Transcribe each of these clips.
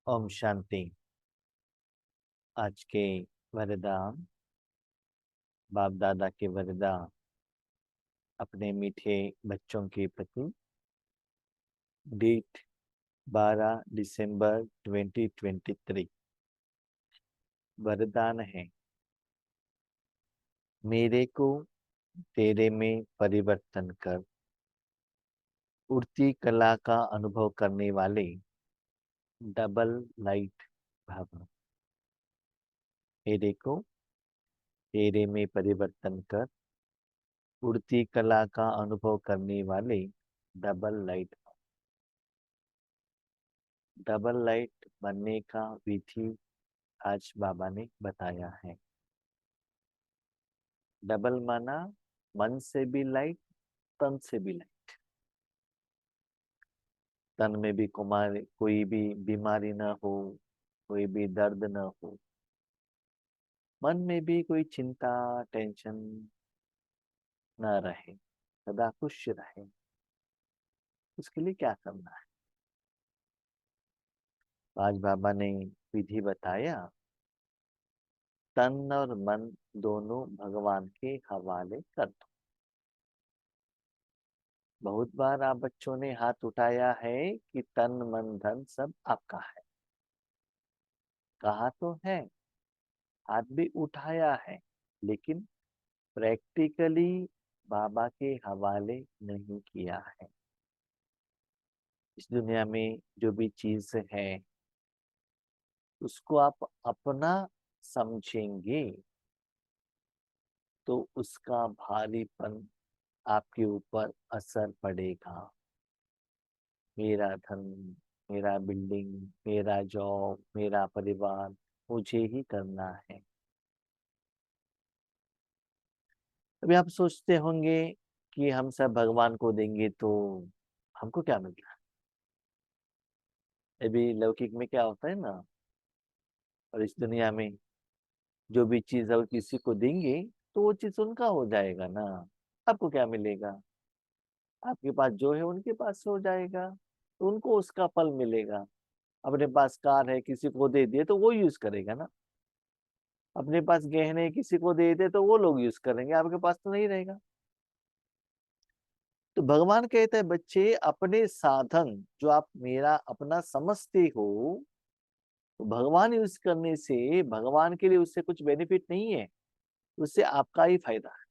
ओम शांति। आज के वरदान, बाप दादा के वरदान अपने मीठे बच्चों के प्रति। डेट 12 दिसंबर 2023। वरदान है, मेरे को तेरे में परिवर्तन कर। उड़ती कला का अनुभव करने वाले डबल लाइट भाव। मेरे को तेरे में परिवर्तन कर। उड़ती कला का अनुभव करने वाले डबल लाइट। डबल लाइट बनने का विधि आज बाबा ने बताया है। डबल माना मन से भी लाइट, तन से भी लाइट। तन में भी कोई भी बीमारी न हो, कोई भी दर्द न हो। मन में भी कोई चिंता टेंशन न रहे, सदा खुश रहे। उसके लिए क्या करना है? आज बाबा ने विधि बताया। तन और मन दोनों भगवान के हवाले कर दो। बहुत बार आप बच्चों ने हाथ उठाया है कि तन मन धन सब आपका है। कहा तो है, हाथ भी उठाया है, लेकिन प्रैक्टिकली बाबा के हवाले नहीं किया है। इस दुनिया में जो भी चीज है उसको आप अपना समझेंगे तो उसका भारीपन आपके ऊपर असर पड़ेगा। मेरा धन, मेरा बिल्डिंग, मेरा जॉब, मेरा परिवार, मुझे ही करना है। अभी आप सोचते होंगे कि हम सब भगवान को देंगे तो हमको क्या मिल रहा है। अभी लौकिक में क्या होता है ना, और इस दुनिया में जो भी चीज अगर किसी को देंगे तो वो चीज उनका हो जाएगा ना। आपको क्या मिलेगा? आपके पास जो है उनके पास हो जाएगा, तो उनको उसका फल मिलेगा। अपने पास कार है, किसी को दे दिए तो वो यूज करेगा ना। अपने पास गहने किसी को दे दे तो वो लोग यूज करेंगे, आपके पास तो नहीं रहेगा। तो भगवान कहते हैं, बच्चे अपने साधन जो आप मेरा अपना समझते हो, तो भगवान यूज करने से भगवान के लिए उससे कुछ बेनिफिट नहीं है, उससे आपका ही फायदा है।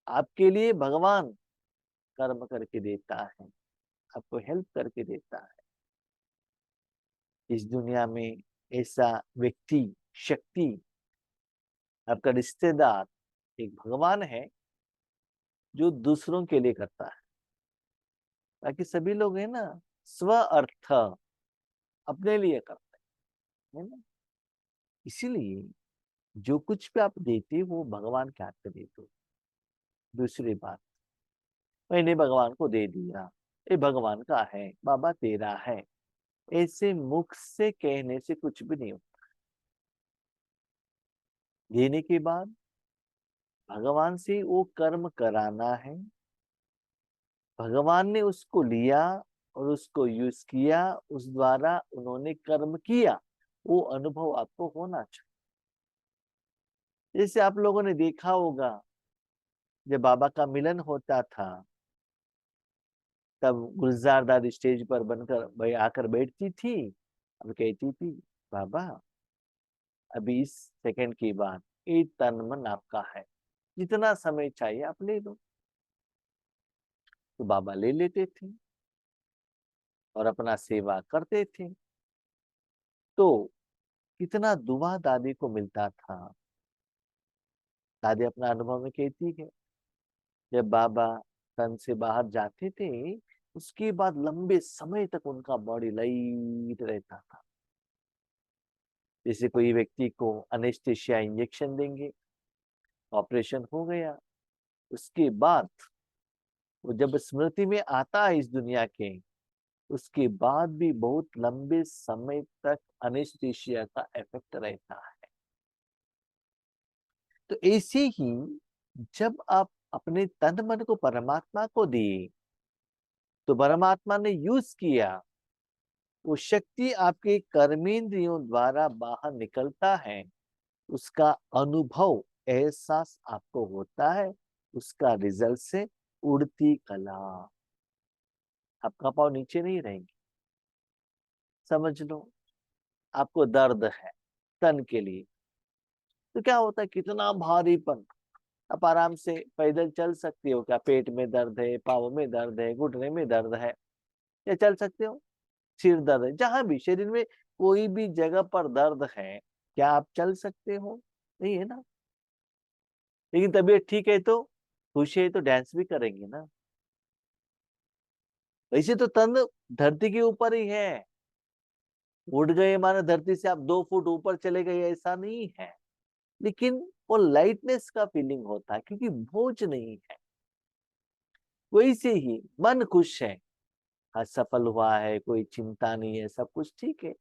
आपके लिए भगवान कर्म करके देता है, आपको हेल्प करके देता है। इस दुनिया में ऐसा व्यक्ति, शक्ति, आपका रिश्तेदार एक भगवान है जो दूसरों के लिए करता है। बाकी सभी लोग है ना, स्व अर्थ अपने लिए करते हैं, है ना। इसीलिए जो कुछ भी आप देते हो वो भगवान के हाथ में देते हो। दूसरी बात, मैंने भगवान को दे दिया, ये भगवान का है, बाबा तेरा है, ऐसे मुख से कहने से कुछ भी नहीं होता। देने के बाद भगवान से वो कर्म कराना है। भगवान ने उसको लिया और उसको यूज किया, उस द्वारा उन्होंने कर्म किया, वो अनुभव आपको होना चाहिए। जैसे आप लोगों ने देखा होगा, जब बाबा का मिलन होता था तब गुलजार दादी स्टेज पर बनकर आकर बैठती थी। अब कहती थी, बाबा अभी इस सेकंड के बाद ये तन मन आपका है, जितना समय चाहिए आप ले लो। तो बाबा ले लेते थे और अपना सेवा करते थे। तो कितना दुआ दादी को मिलता था। दादी अपना अनुभव में कहती है, जब बाबा तन से बाहर जाते थे उसके बाद लंबे समय तक उनका बॉडी लाइट रहता था। जैसे कोई व्यक्ति को अनेस्थेशिया इंजेक्शन देंगे, ऑपरेशन हो गया, उसके बाद वो जब स्मृति में आता है इस दुनिया के, उसके बाद भी बहुत लंबे समय तक अनेस्थेशिया का इफेक्ट रहता है। तो ऐसे ही जब आप अपने तन मन को परमात्मा को दिए तो परमात्मा ने यूज किया, वो शक्ति आपके कर्मेंद्रियों द्वारा बाहर निकलता है, उसका अनुभव, एहसास आपको होता है, उसका रिजल्ट से उड़ती कला। आपका पाँव नीचे नहीं रहेंगे। समझ लो, आपको दर्द है तन के लिए, तो क्या होता है, कितना भारीपन। आप आराम से पैदल चल सकते हो क्या? पेट में दर्द है, पाँव में दर्द है, घुटने में दर्द है, या चल सकते हो? सिर दर्द है, जहां भी शरीर में कोई भी जगह पर दर्द है, क्या आप चल सकते हो? नहीं है ना। लेकिन तबीयत ठीक है तो, खुश है तो डांस भी करेंगे ना। वैसे तो तन धरती के ऊपर ही है। उड़ गए माने धरती से आप 2 फुट ऊपर चले गए, ऐसा नहीं है। लेकिन वो लाइटनेस का फीलिंग होता है, क्योंकि बोझ नहीं है। वैसे ही मन खुश है, सफल हुआ है, कोई चिंता नहीं है, सब कुछ ठीक है,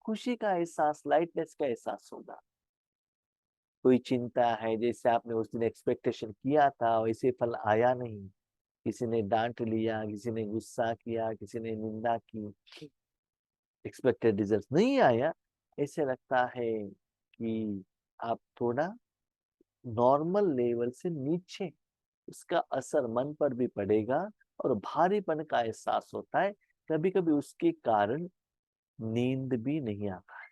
खुशी का एहसास, लाइटनेस का एहसास होगा। कोई चिंता है, जैसे आपने उस दिन एक्सपेक्टेशन किया था वैसे फल आया नहीं, किसी ने डांट लिया, किसी ने गुस्सा किया, किसी ने निंदा की, एक्सपेक्टेड रिजल्ट नहीं आया, ऐसे लगता है कि आप थोड़ा नॉर्मल लेवल से नीचे, उसका असर मन पर भी पड़ेगा और भारीपन का एहसास होता है। कभी कभी उसके कारण नींद भी नहीं आता है।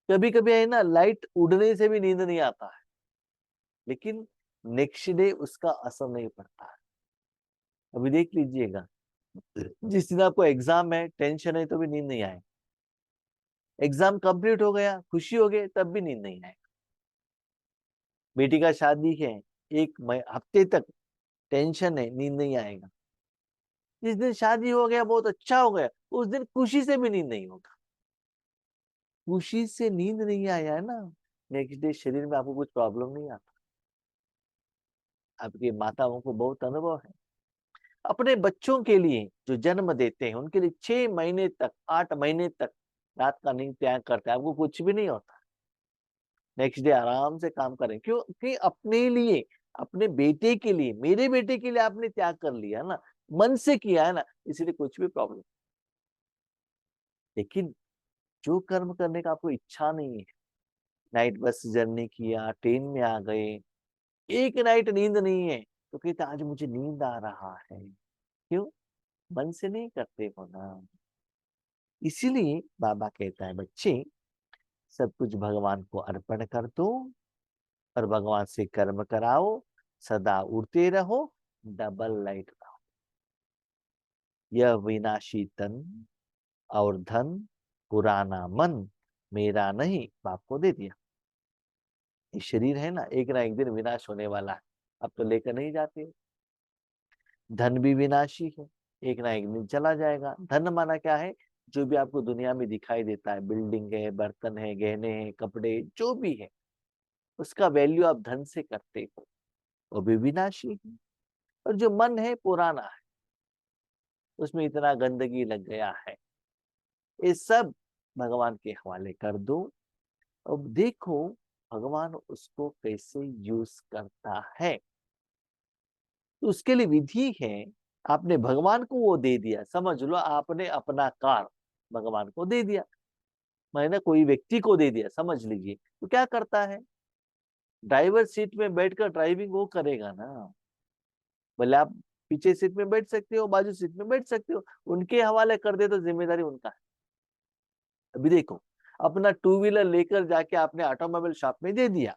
कभी कभी है ना, लाइट उड़ने से भी नींद नहीं आता है, लेकिन नेक्स्ट डे उसका असर नहीं पड़ता है। अभी देख लीजिएगा, जिस दिन आपको एग्जाम है, टेंशन है, तो भी नींद नहीं आए। एग्जाम कंप्लीट हो गया, खुशी हो गई, तब भी नींद नहीं आए। बेटी का शादी है, एक हफ्ते तक टेंशन है, नींद नहीं आएगा। जिस दिन शादी हो गया, बहुत अच्छा हो गया, उस दिन खुशी से भी नींद नहीं होगा। खुशी से नींद नहीं आया है ना, नेक्स्ट डे शरीर में आपको कुछ प्रॉब्लम नहीं आता। आपकी माताओं को बहुत अनुभव है। अपने बच्चों के लिए जो जन्म देते हैं, उनके लिए 6 महीने तक, 8 महीने तक रात का नींद त्याग करते हैं, आपको कुछ भी नहीं होता। नेक्स्ट डे आराम से काम करें, क्योंकि अपने लिए, अपने बेटे के लिए, मेरे बेटे के लिए आपने त्याग कर लिया ना, मन से किया है ना, इसलिए कुछ भी प्रॉब्लम। लेकिन जो कर्म करने का आपको इच्छा नहीं है, नाइट बस जर्नी किया, ट्रेन में आ गए, एक नाइट नींद नहीं है, तो कहते आज मुझे नींद आ रहा है। क्यों? मन से नहीं करते हो ना। इसीलिए बाबा कहता है, बच्चे सब कुछ भगवान को अर्पण कर दो और भगवान से कर्म कराओ, सदा उड़ते रहो, डबल लाइट पाओ। यह विनाशी तन और धन, पुराना मन मेरा नहीं, बाप को दे दिया। ये शरीर है ना, एक दिन विनाश होने वाला है, अब तो लेकर नहीं जाते। धन भी विनाशी है, एक ना एक दिन चला जाएगा। धन माना क्या है? जो भी आपको दुनिया में दिखाई देता है, बिल्डिंग है, बर्तन है, गहने हैं, कपड़े, जो भी है, उसका वैल्यू आप धन से करते हो, वो भी विनाशी है। और जो मन है, पुराना है, उसमें इतना गंदगी लग गया है, ये सब भगवान के हवाले कर दो। अब देखो भगवान उसको कैसे यूज करता है। तो उसके लिए विधि है। आपने भगवान को वो दे दिया, समझ लो आपने अपना कार भगवान को दे दिया, मैंने कोई व्यक्ति को दे दिया, समझ लीजिए, तो क्या करता है? ड्राइवर सीट में बैठकर ड्राइविंग वो करेगा ना। भले आप पीछे सीट में बैठ सकते हो, बाजू सीट में बैठ सकते हो, उनके हवाले कर दे तो जिम्मेदारी उनका है। अभी देखो, अपना टू व्हीलर लेकर जाके आपने ऑटोमोबाइल शॉप में दे दिया,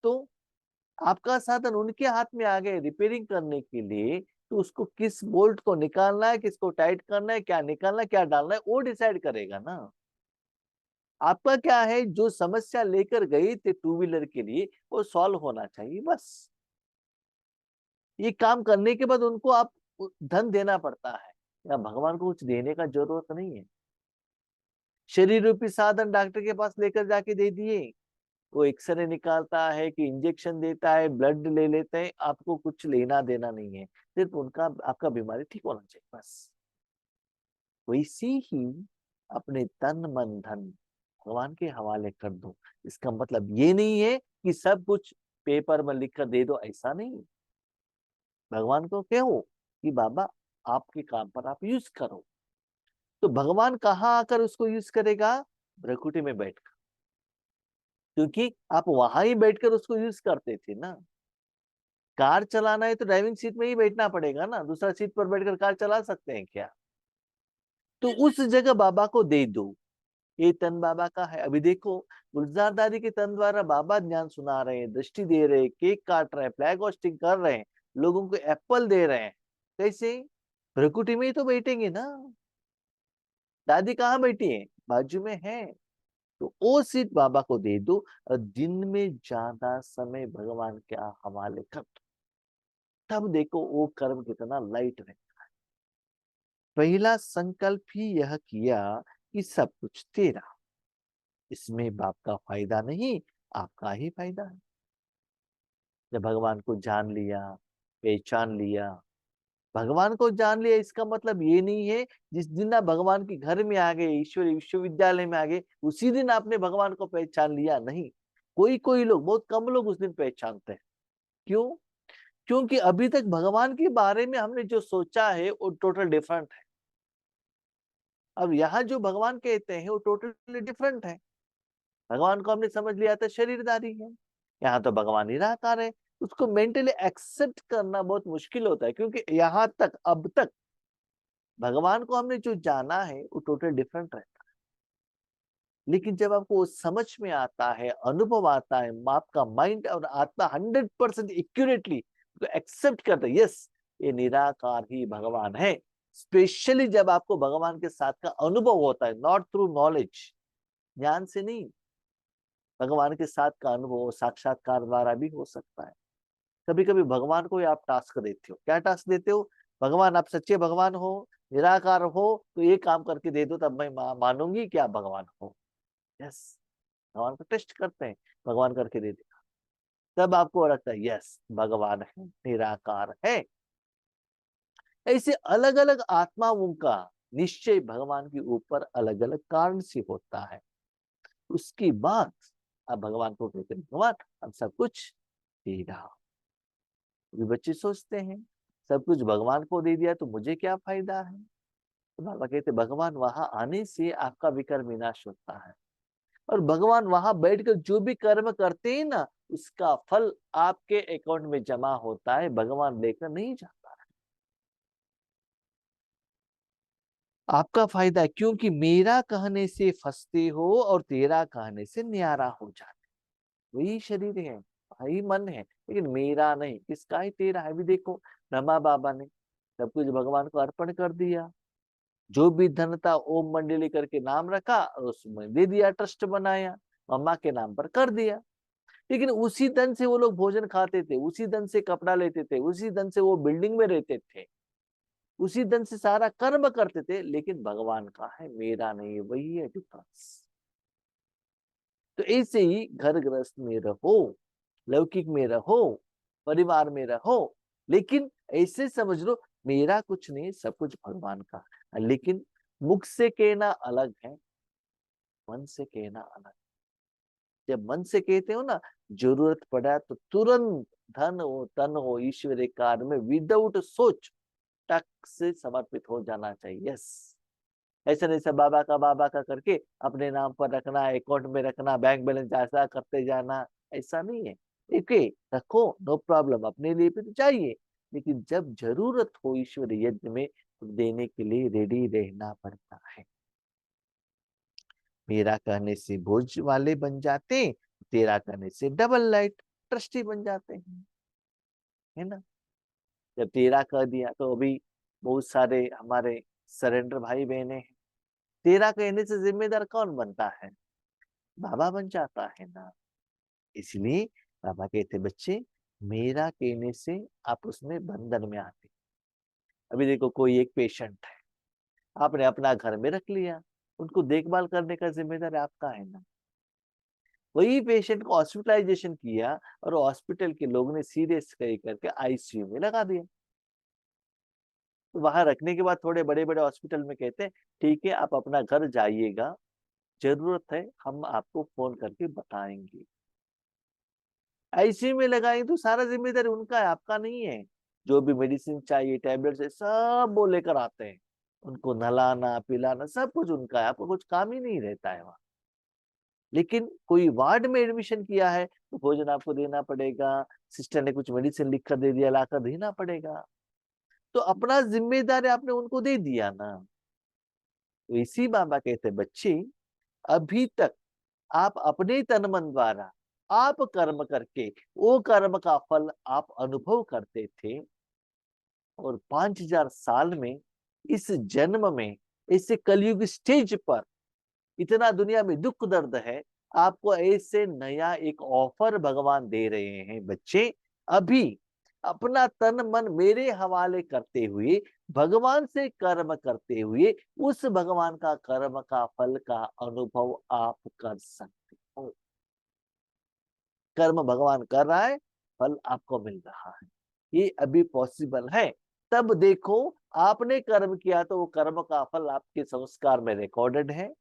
तो आपका साधन उनके हाथ में आ गए रिपेयरिंग करने के लिए। तो उसको किस बोल्ट को निकालना है, किसको टाइट करना है, क्या निकालना है, क्या डालना है, वो डिसाइड करेगा ना। आपका क्या है, जो समस्या लेकर गए थे टू व्हीलर के लिए, वो सॉल्व होना चाहिए बस। ये काम करने के बाद उनको आप धन देना पड़ता है, या भगवान को कुछ देने का जरूरत नहीं है। शरीर रूपी साधन डॉक्टर के पास लेकर जाके दे दिए, वो एक्सरे निकालता है कि इंजेक्शन देता है, ब्लड ले लेते हैं, आपको कुछ लेना देना नहीं है, सिर्फ उनका, आपका बीमारी ठीक होना चाहिए बस। वैसे ही अपने तन मन धन भगवान के हवाले कर दो। इसका मतलब ये नहीं है कि सब कुछ पेपर में लिख कर दे दो, ऐसा नहीं। भगवान को कहो कि बाबा आपके काम पर आप यूज करो। तो भगवान कहाँ आकर उसको यूज करेगा? भ्रकुटी में बैठकर, क्योंकि आप वहां ही बैठकर उसको यूज करते थे ना। कार चलाना है तो ड्राइविंग सीट में ही बैठना पड़ेगा ना, दूसरा सीट पर बैठकर कार चला सकते हैं क्या? तो उस जगह बाबा को दे दो, ये तन बाबा का है। अभी देखो, गुलजार दादी के तन द्वारा बाबा ज्ञान सुना रहे हैं, दृष्टि दे रहे हैं, केक काट रहे हैं, फ्लैग होस्टिंग कर रहे हैं, लोगों को एप्पल दे रहे हैं। कैसे? भ्रकुटी में ही तो बैठेंगे ना। दादी कहाँ बैठी है? बाजू में है। तो वो सीट बाबा को दे दो और दिन में ज्यादा समय भगवान के हवाले कर दो। तब देखो वो कर्म कितना लाइट रहे। पहला संकल्प ही यह किया कि सब कुछ तेरा, इसमें बाप का फायदा नहीं, आपका ही फायदा है। जब भगवान को जान लिया, पहचान लिया, भगवान को जान लिया, इसका मतलब ये नहीं है जिस दिन आप भगवान के घर में आ गए, ईश्वरी विश्वविद्यालय में आ गए, उसी दिन आपने भगवान को पहचान लिया, नहीं। कोई कोई लोग, बहुत कम लोग उस दिन पहचानते हैं। क्यों? क्योंकि अभी तक भगवान के बारे में हमने जो सोचा है वो टोटल डिफरेंट है। अब यहाँ जो भगवान कहते हैं वो टोटली डिफरेंट है। भगवान को हमने समझ लिया था शरीरधारी है, यहाँ तो भगवान निराकार है। उसको मेंटली एक्सेप्ट करना बहुत मुश्किल होता है, क्योंकि यहाँ तक, अब तक भगवान को हमने जो जाना है वो टोटल डिफरेंट रहता है। लेकिन जब आपको वो समझ में आता है, अनुभव आता है, आपका माइंड और आत्मा 100% एक्यूरेटली तो एक्सेप्ट करता है, यस ये निराकार ही भगवान है। स्पेशली जब आपको भगवान के साथ का अनुभव होता है, नॉट थ्रू नॉलेज, ज्ञान से नहीं, भगवान के साथ का अनुभव साक्षात्कार द्वारा भी हो सकता है। कभी कभी भगवान को ही आप टास्क देते हो। क्या टास्क देते हो? भगवान आप सच्चे भगवान हो, निराकार हो, तो ये काम करके दे दो, तब मैं मानूंगी कि आप भगवान हो। यस, भगवान को टेस्ट करते हैं, भगवान करके दे देगा, तब आपको लगता है यस भगवान है, निराकार है। ऐसे अलग अलग आत्माओं का निश्चय भगवान के ऊपर अलग अलग कारण से होता है। उसके बाद आप भगवान को कहते हैं भगवान हम सब कुछ दे रहा। अभी बच्चे सोचते हैं सब कुछ भगवान को दे दिया तो मुझे क्या फायदा है? तो बाबा कहते भगवान वहां आने से आपका विकर्म विनाश होता है, और भगवान वहां बैठकर जो भी कर्म करते हैं ना, उसका फल आपके अकाउंट में जमा होता है, भगवान लेकर नहीं जाता है। आपका फायदा है, क्योंकि मेरा कहने से फंसते हो और तेरा कहने से न्यारा हो जाते। वही शरीर है, वही मन है, लेकिन मेरा नहीं, किसका है? तेरा है। भी देखो, ब्रह्मा बाबा ने सब कुछ भगवान को अर्पण कर दिया, जो भी धन था ओम मंडली करके नाम रखा और उसमें दे दिया, ट्रस्ट बनाया, मम्मा के नाम पर कर दिया। लेकिन उसी धन से वो लोग भोजन खाते थे, उसी धन से कपड़ा लेते थे, उसी धन से वो बिल्डिंग में रहते थे, उसी धन से सारा कर्म करते थे, लेकिन भगवान का है, मेरा नहीं है। वही है डिफरेंस। तो ऐसे ही घर गृहस्थ में रहो, लौकिक में रहो, परिवार में रहो, लेकिन ऐसे समझ लो मेरा कुछ नहीं, सब कुछ भगवान का। लेकिन मुख से कहना अलग है, मन से कहना अलग। जब मन से कहते हो ना, जरूरत पड़ा तो तुरंत धन हो तन हो ईश्वरीय कार्य में विदाउट सोच टक से समर्पित हो जाना चाहिए। यस, ऐसा नहीं सब बाबा का करके अपने नाम पर रखना, अकाउंट में रखना, बैंक बैलेंस ऐसा करते जाना, ऐसा नहीं है। ओके, रखो, नो प्रॉब्लम, अपने लिए भी तो चाहिए, लेकिन जब जरूरत हो ईश्वर यज्ञ में तो देने के लिए रेडी रहना पड़ता है। मेरा कहने से भोज वाले बन जाते, तेरा कहने से डबल लाइट ट्रस्टी बन जाते हैं, है ना। जब तेरा कह दिया तो अभी बहुत सारे हमारे सरेंडर भाई बहने हैं, तेरा कहने से जिम्मेदार कौन बनता है? बाबा बन जाता है ना। इसलिए बाबा कहते बच्चे, मेरा कहने से आप उसमें बंधन में आते। अभी देखो, कोई एक पेशेंट है, आपने अपना घर में रख लिया, उनको देखभाल करने का जिम्मेदार आपका है ना। वही पेशेंट को हॉस्पिटलाइजेशन किया और हॉस्पिटल के लोग ने सीरियस कही करके आईसीयू में लगा दिया। तो वहां रखने के बाद थोड़े बड़े बड़े हॉस्पिटल में कहते हैं ठीक है आप अपना घर जाइएगा, जरूरत है हम आपको फोन करके बताएंगे। आईसीयू में लगाएंगे तो सारा जिम्मेदारी उनका है, आपका नहीं है। जो भी मेडिसिन चाहिए, टैबलेट्स है, सब वो लेकर आते हैं, उनको नहलाना पिलाना सब कुछ उनका है, आपको कुछ काम ही नहीं रहता है वहां। लेकिन कोई वार्ड में एडमिशन किया है तो भोजन आपको देना पड़ेगा, सिस्टर ने कुछ मेडिसिन लिख कर दे दिया, लाकर देना पड़ेगा। तो अपना जिम्मेदारी आपने उनको दे दिया ना। तो इसी बाबा कहते बच्चे, अभी तक आप अपने तन मन द्वारा आप कर्म करके वो कर्म का फल आप अनुभव करते थे, और 5000 साल में इस जन्म में इस कलयुग स्टेज पर इतना दुनिया में दुख दर्द है, आपको ऐसे नया एक ऑफर भगवान दे रहे हैं बच्चे। अभी अपना तन मन मेरे हवाले करते हुए भगवान से कर्म करते हुए उस भगवान का कर्म का फल का अनुभव आप कर सकते हो। कर्म भगवान कर रहा है, फल आपको मिल रहा है, ये अभी पॉसिबल है। तब देखो, आपने कर्म किया तो वो कर्म का फल आपके संस्कार में रिकॉर्डेड है।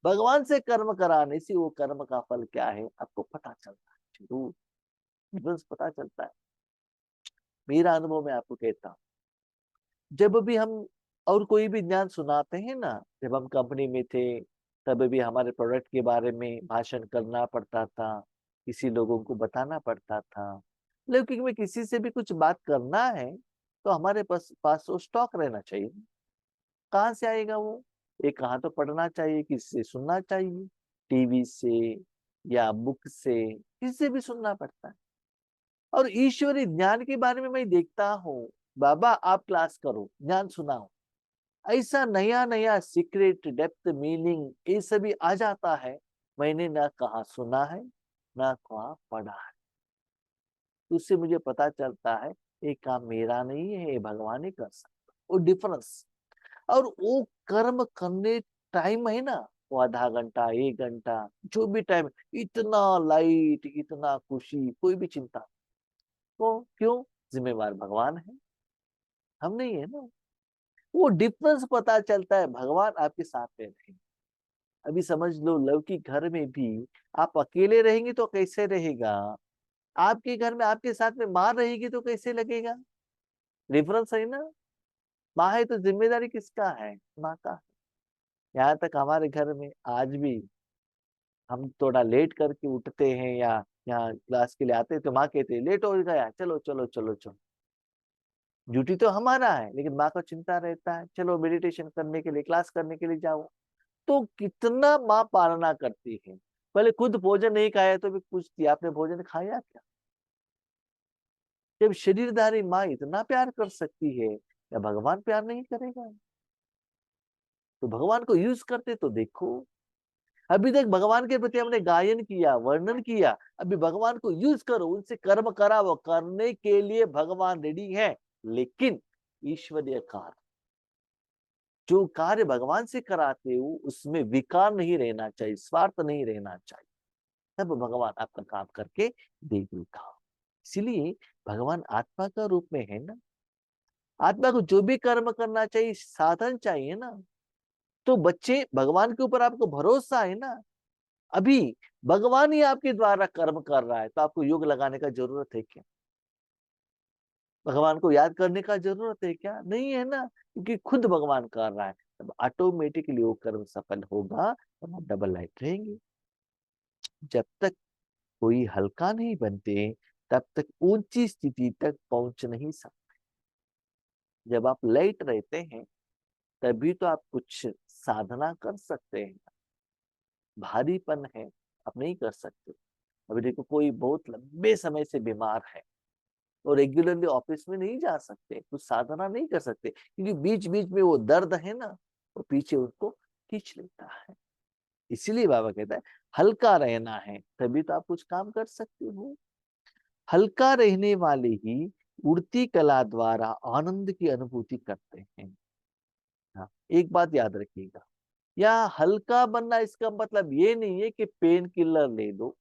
भगवान से कर्म कराने से वो कर्म का फल क्या है आपको पता चलता है, जरूर डिफरेंस पता चलता है। मेरा अनुभव मैं आपको कहता हूँ, जब भी हम और कोई भी ज्ञान सुनाते हैं ना, जब हम कंपनी में थे तब भी हमारे प्रोडक्ट के बारे में भाषण करना पड़ता था, किसी लोगों को बताना पड़ता था। लेकिन में किसी से भी कुछ बात करना है तो हमारे पास वो स्टॉक रहना चाहिए। कहाँ से आएगा वो? एक कहाँ तो पढ़ना चाहिए, किसी से सुनना चाहिए, टीवी से या बुक से, किसी से भी सुनना पड़ता है। और ईश्वरीय ज्ञान के बारे में मैं देखता हूँ, बाबा आप क्लास करो, ज्ञान सुनाओ, ऐसा नया नया सीक्रेट डेप्थ मीनिंग ये सभी आ जाता है, मैंने ना कहाँ सुना है ना कहाँ पढ़ा है। उससे मुझे पता चलता है ये काम मेरा नहीं है, ये भगवान ही कर सकता। वो डिफरेंस। और वो कर्म करने टाइम है ना, वो आधा घंटा 1 घंटा जो भी टाइम, इतना लाइट इतना खुशी, कोई भी चिंता। तो क्यों? जिम्मेवार भगवान है, हम नहीं है ना। वो डिफरेंस पता चलता है, भगवान आपके साथ में नहीं। अभी समझ लो, लौकिक घर में भी आप अकेले रहेंगे तो कैसे रहेगा, आपके घर में आपके साथ में माँ रहेगी तो कैसे लगेगा? डिफरेंस है ना। माँ है तो जिम्मेदारी किसका है? माँ का। यहाँ तक हमारे घर में आज भी हम थोड़ा लेट करके उठते हैं या यहाँ क्लास के लिए आते हैं तो माँ कहती है लेट हो गया, चलो चलो चलो चलो। ड्यूटी तो हमारा है लेकिन माँ को चिंता रहता है, चलो मेडिटेशन करने के लिए क्लास करने के लिए जाओ। तो कितना माँ पालना करती है। पहले खुद भोजन नहीं खाया तो भी पूछती है आपने भोजन खाया क्या? जब शरीरधारी माँ इतना प्यार कर सकती है, या भगवान प्यार नहीं करेगा? तो भगवान को यूज करते तो देखो। अभी तक भगवान के प्रति हमने गायन किया, वर्णन किया, अभी भगवान को यूज करो, उनसे कर्म कराओ, करने के लिए भगवान रेडी है। लेकिन ईश्वरीय कार्य, जो कार्य भगवान से कराते हो उसमें विकार नहीं रहना चाहिए, स्वार्थ नहीं रहना चाहिए, तब भगवान आपका काम करके दे देगा। इसीलिए भगवान आत्मा का रूप में है ना। आत्मा को जो भी कर्म करना चाहिए, साधन चाहिए ना। तो बच्चे, भगवान के ऊपर आपको भरोसा है ना। अभी भगवान ही आपके द्वारा कर्म कर रहा है तो आपको योग लगाने का जरूरत है क्या? भगवान को याद करने का जरूरत है क्या? नहीं है ना, क्योंकि खुद भगवान कर रहा है। तब ऑटोमेटिकली वो कर्म सफल होगा और आप डबल लाइफ रहेंगे। जब तक कोई हल्का नहीं बनते तब तक ऊंची स्थिति तक पहुंच नहीं सकते। जब आप लाइट रहते हैं तभी तो आप कुछ साधना कर सकते हैं। भारीपन है, आप नहीं कर सकते। अभी देखो, कोई बहुत लंबे समय से बीमार है और रेगुलरली ऑफिस में नहीं जा सकते, कुछ साधना नहीं कर सकते, क्योंकि बीच बीच में वो दर्द है ना, वो पीछे उसको खींच लेता है। इसीलिए बाबा कहता है हल्का रहना है तभी तो आप कुछ काम कर सकते हो। हल्का रहने वाले ही उड़ती कला द्वारा आनंद की अनुभूति करते हैं। हाँ, एक बात याद रखिएगा, या हल्का बनना इसका मतलब ये नहीं है कि पेन किलर ले लो,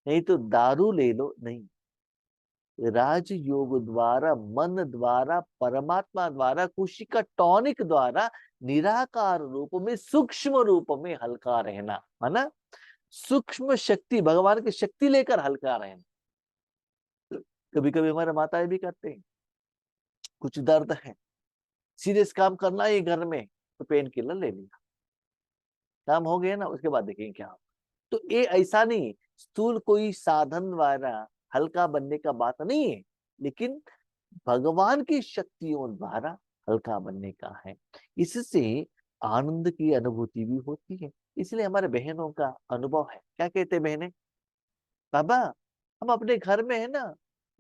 नहीं तो दारू ले लो, नहीं। राजयोग द्वारा, मन द्वारा, परमात्मा द्वारा, खुशी का टॉनिक द्वारा निराकार रूप में, सूक्ष्म रूप में हल्का रहना, है ना। सूक्ष्म शक्ति, भगवान की शक्ति लेकर हल्का रहना। कभी कभी हमारे माताएं भी कहते हैं कुछ दर्द है, सीरियस काम करना है घर में तो पेन किलर ले लिया, काम हो गया ना, उसके बाद देखेंगे क्या होगा। तो ये ऐसा नहीं, स्थूल कोई साधन द्वारा हल्का बनने का बात नहीं है, लेकिन भगवान की शक्तियों द्वारा हल्का बनने का है। इससे आनंद की अनुभूति भी होती है। इसलिए हमारे बहनों का अनुभव है, क्या कहते हैं बहनें, बाबा हम अपने घर में है ना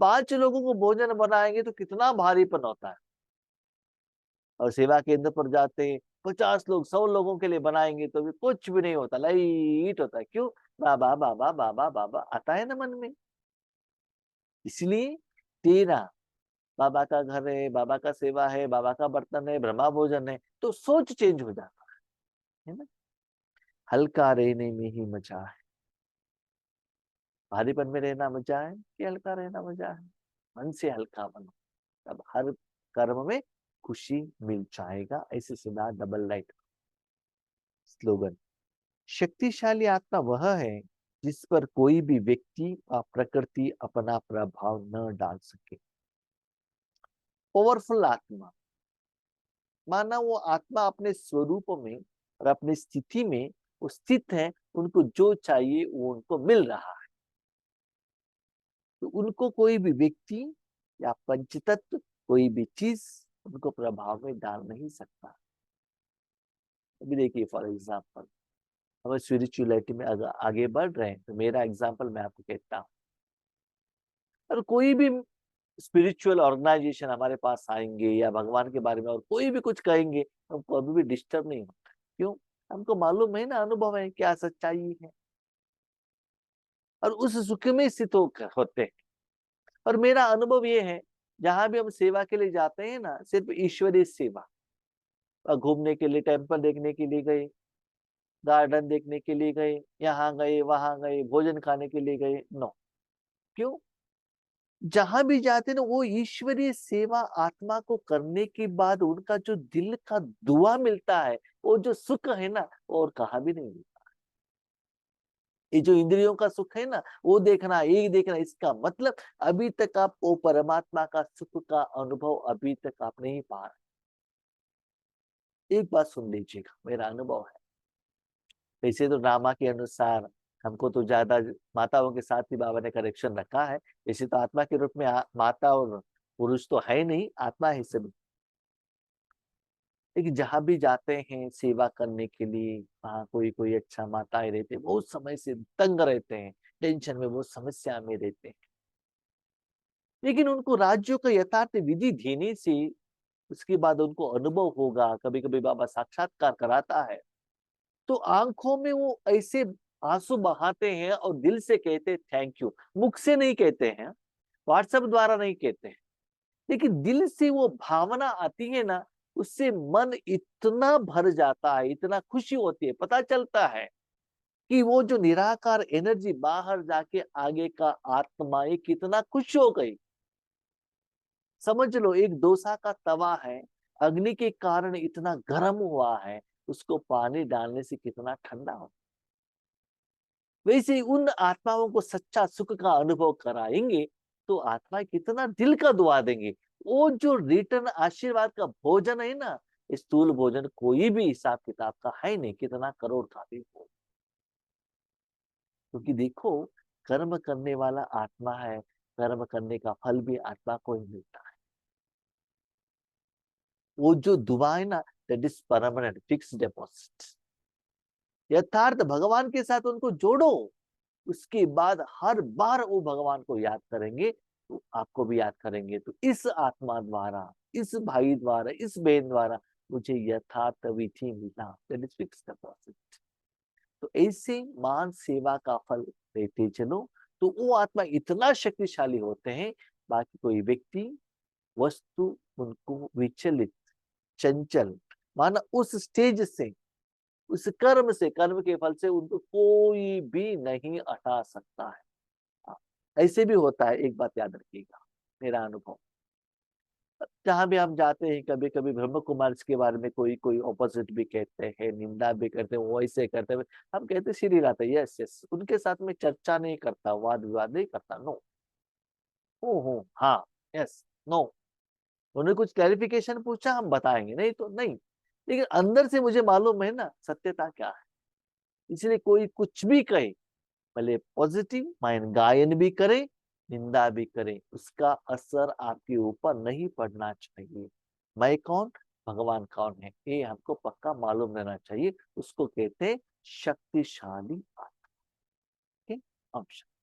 5 लोगों को भोजन बनाएंगे तो कितना भारीपन होता है, और सेवा केंद्र पर जाते हैं 50 लोग 100 लोगों के लिए बनाएंगे तो भी कुछ भी नहीं होता, लाइट होता है। क्यों? बाबा बाबा बाबा बाबा आता है ना मन में। इसलिए तेरा बाबा का घर है, बाबा का सेवा है, बाबा का बर्तन है, ब्रह्मा भोजन है, तो सोच चेंज हो जाता है ना। हल्का रहने में ही मजा है। भारीपन में रहना मजा है कि हल्का रहना मजा है? मन से हल्का बनो, तब हर कर्म में खुशी मिल जाएगा। ऐसे सुना डबल लाइट स्लोगन। शक्तिशाली आत्मा वह है जिस पर कोई भी व्यक्ति व प्रकृति अपना प्रभाव न डाल सके। पावरफुल आत्मा माना वो आत्मा अपने स्वरूप में और अपनी स्थिति में वो स्थित है, उनको जो चाहिए वो उनको मिल रहा है। तो उनको कोई भी व्यक्ति या पंचतत्व कोई भी चीज उनको प्रभाव में डाल नहीं सकता। अभी देखिए फॉर एग्जाम्पल, हम स्पिरिचुअलिटी में अगर आगे बढ़ रहे हैं तो मेरा एग्जाम्पल मैं आपको कहता हूँ, और कोई भी स्पिरिचुअल ऑर्गेनाइजेशन हमारे पास आएंगे या भगवान के बारे में और कोई भी कुछ कहेंगे, हमको अभी भी डिस्टर्ब नहीं होता। क्यों? हमको मालूम है ना, अनुभव है क्या सच्चाई है, और उस सुख में स्थित होते हैं। और मेरा अनुभव ये है, जहां भी हम सेवा के लिए जाते हैं ना, सिर्फ ईश्वरीय सेवा, और घूमने के लिए टेम्पल देखने के लिए गए, गार्डन देखने के लिए गए, यहाँ गए वहां गए, भोजन खाने के लिए गए, नो। क्यों? जहां भी जाते ना वो ईश्वरीय सेवा आत्मा को करने के बाद उनका जो दिल का दुआ मिलता है, वो जो सुख है ना, वो और कहा भी नहीं मिलता। ये जो इंद्रियों का सुख है ना, वो देखना, ये देखना, इसका मतलब अभी तक आप वो परमात्मा का सुख का अनुभव अभी तक आप नहीं पा रहे। एक बात सुन लीजिएगा, मेरा अनुभव है। वैसे तो ड्रामा के अनुसार हमको तो ज्यादा माताओं के साथ ही बाबा ने कनेक्शन रखा है। वैसे तो आत्मा के रूप में माता और पुरुष तो है नहीं, आत्मा है सभी। लेकिन जहां भी जाते हैं सेवा करने के लिए, वहां कोई कोई अच्छा माताएं रहते हैं, बहुत समय से तंग रहते हैं, टेंशन में, बहुत समस्या में रहते हैं। लेकिन उनको राज्यों का यथार्थ विधि देने से उसके बाद उनको अनुभव होगा, कभी कभी बाबा साक्षात्कार कराता है, तो आंखों में वो ऐसे आंसू बहाते हैं और दिल से कहते थैंक यू। मुख से नहीं कहते हैं, व्हाट्सएप द्वारा नहीं कहते हैं, लेकिन दिल से वो भावना आती है ना, उससे मन इतना भर जाता है, इतना खुशी होती है, पता चलता है कि वो जो निराकार एनर्जी बाहर जाके आगे का आत्मा ये कितना खुश हो गई। समझ लो एक डोसा का तवा है, अग्नि के कारण इतना गर्म हुआ है, उसको पानी डालने से कितना ठंडा हो। वैसे उन आत्माओं को सच्चा सुख का अनुभव कराएंगे तो आत्मा कितना दिल का दुआ देंगे। वो जो रिटर्न आशीर्वाद का भोजन है ना, स्थूल भोजन कोई भी हिसाब किताब का है नहीं, कितना करोड़ का भी हो। क्योंकि देखो, कर्म करने वाला आत्मा है, कर्म करने का फल भी आत्मा को ही मिलता है। वो जो दुआ है ना, that is permanent fix deposit. यथार्थ भगवान के साथ उनको जोड़ो, उसके बाद हर बार वो भगवान को याद करेंगे तो आपको भी याद करेंगे। तो इस आत्मा द्वारा, इस भाई द्वारा, इस बहन द्वारा मुझे यथार्थ विधि मिला, दैट इज फिक्स डिपॉजिट। तो ऐसे मान सेवा का फल देते चलो, तो वो आत्मा इतना शक्तिशाली होते हैं, बाकी कोई व्यक्ति वस्तु उनको विचलित, चंचल, माना उस स्टेज से, उस कर्म से, कर्म के फल से उनको कोई भी नहीं हटा सकता है। हाँ, ऐसे भी होता है, एक बात याद रखिएगा, मेरा अनुभव। जहां भी हम जाते हैं, कभी कभी ब्रह्म कुमार के बारे में कोई कोई ऑपोजिट भी कहते हैं, निंदा भी करते हैं, वो ऐसे करते हैं, हम कहते श्री राधा, यस यस, उनके साथ में चर्चा नहीं करता, वाद विवाद नहीं करता, नो। ओ हो हाँ, यस, नो, उन्होंने कुछ क्लैरिफिकेशन पूछा, हम बताएंगे, नहीं तो नहीं। लेकिन अंदर से मुझे मालूम है ना सत्यता क्या है। इसलिए कोई कुछ भी कहे, भले पॉजिटिव माइंड गायन भी करे, निंदा भी करे, उसका असर आपके ऊपर नहीं पड़ना चाहिए। मैं कौन, भगवान कौन है, ये हमको पक्का मालूम रहना चाहिए। उसको कहते हैं शक्तिशाली आत्मा। ठीक है?